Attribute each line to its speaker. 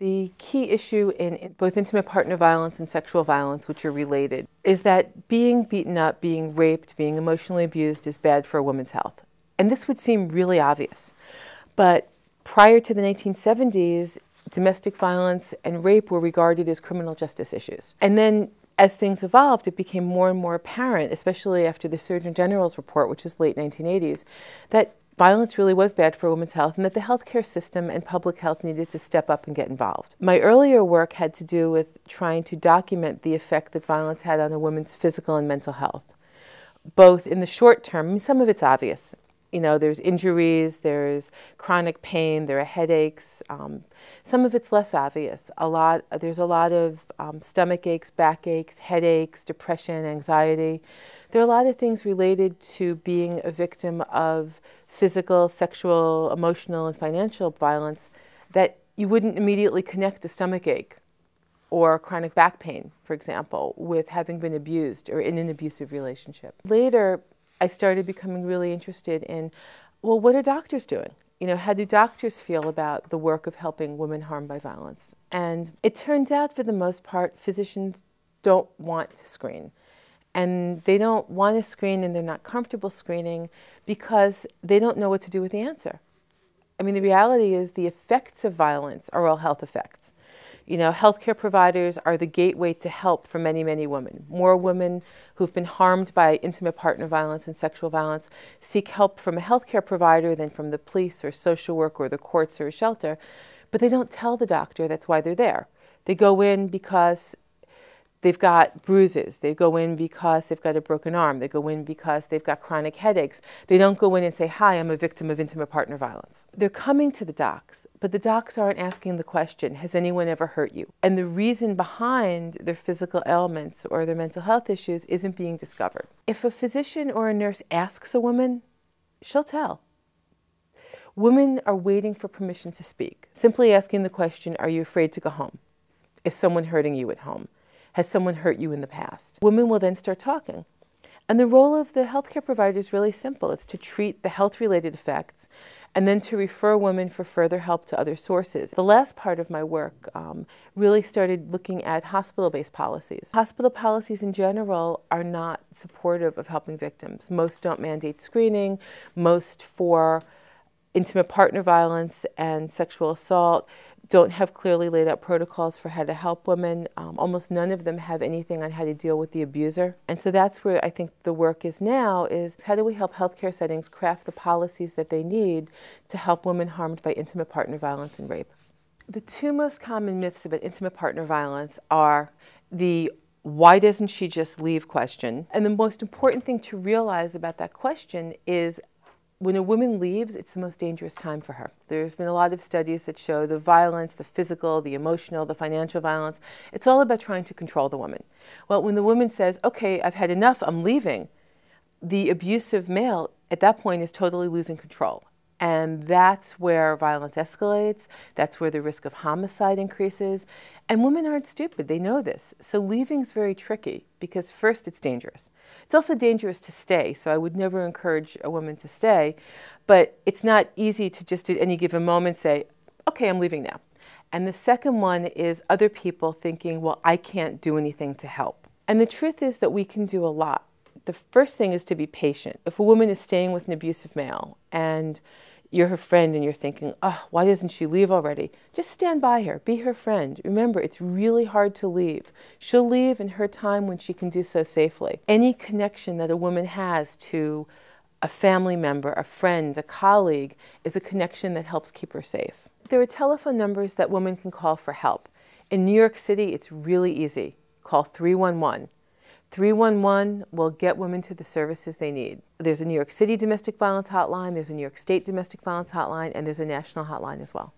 Speaker 1: The key issue in both intimate partner violence and sexual violence, which are related, is that being beaten up, being raped, being emotionally abused is bad for a woman's health. And this would seem really obvious. But prior to the 1970s, domestic violence and rape were regarded as criminal justice issues. And then as things evolved, it became more and more apparent, especially after the Surgeon General's report, which was late 1980s, that violence really was bad for a woman's health and that the healthcare system and public health needed to step up and get involved. My earlier work had to do with trying to document the effect that violence had on a woman's physical and mental health, both in the short term. I mean, some of it's obvious. You know, there's injuries, there's chronic pain, there are headaches. Some of it's less obvious. There's a lot of stomach aches, back aches, headaches, depression, anxiety. There are a lot of things related to being a victim of physical, sexual, emotional, and financial violence that you wouldn't immediately connect a stomach ache or chronic back pain, for example, with having been abused or in an abusive relationship. Later, I started becoming really interested in, well, what are doctors doing? You know, how do doctors feel about the work of helping women harmed by violence? And it turns out, for the most part, physicians don't want to screen. And they don't want to screen, and they're not comfortable screening because they don't know what to do with the answer. I mean, the reality is the effects of violence are all health effects. You know, healthcare providers are the gateway to help for many, many women. More women who've been harmed by intimate partner violence and sexual violence seek help from a healthcare provider than from the police or social work or the courts or a shelter, but they don't tell the doctor that's why they're there. They go in because they've got bruises. They go in because they've got a broken arm. They go in because they've got chronic headaches. They don't go in and say, hi, I'm a victim of intimate partner violence. They're coming to the docs, but the docs aren't asking the question, has anyone ever hurt you? And the reason behind their physical ailments or their mental health issues isn't being discovered. If a physician or a nurse asks a woman, she'll tell. Women are waiting for permission to speak. Simply asking the question, are you afraid to go home? Is someone hurting you at home? Has someone hurt you in the past? Women will then start talking. And the role of the healthcare provider is really simple. It's to treat the health-related effects and then to refer women for further help to other sources. The last part of my work really started looking at hospital-based policies. Hospital policies in general are not supportive of helping victims. Most don't mandate screening. Most for intimate partner violence and sexual assault don't have clearly laid out protocols for how to help women. Almost none of them have anything on how to deal with the abuser. And so that's where I think the work is now, is how do we help healthcare settings craft the policies that they need to help women harmed by intimate partner violence and rape. The two most common myths about intimate partner violence are the why doesn't she just leave question. And the most important thing to realize about that question is when a woman leaves, it's the most dangerous time for her. There's been a lot of studies that show the violence, the physical, the emotional, the financial violence. It's all about trying to control the woman. Well, when the woman says, okay, I've had enough, I'm leaving, the abusive male at that point is totally losing control. And that's where violence escalates. That's where the risk of homicide increases. And women aren't stupid. They know this. So leaving's very tricky because first, it's dangerous. It's also dangerous to stay. So I would never encourage a woman to stay. But it's not easy to just at any given moment say, okay, I'm leaving now. And the second one is other people thinking, well, I can't do anything to help. And the truth is that we can do a lot. The first thing is to be patient. If a woman is staying with an abusive male and you're her friend and you're thinking, oh, why doesn't she leave already? Just stand by her, be her friend. Remember, it's really hard to leave. She'll leave in her time when she can do so safely. Any connection that a woman has to a family member, a friend, a colleague, is a connection that helps keep her safe. There are telephone numbers that women can call for help. In New York City, it's really easy. Call 311. 311 will get women to the services they need. There's a New York City domestic violence hotline, there's a New York State domestic violence hotline, and there's a national hotline as well.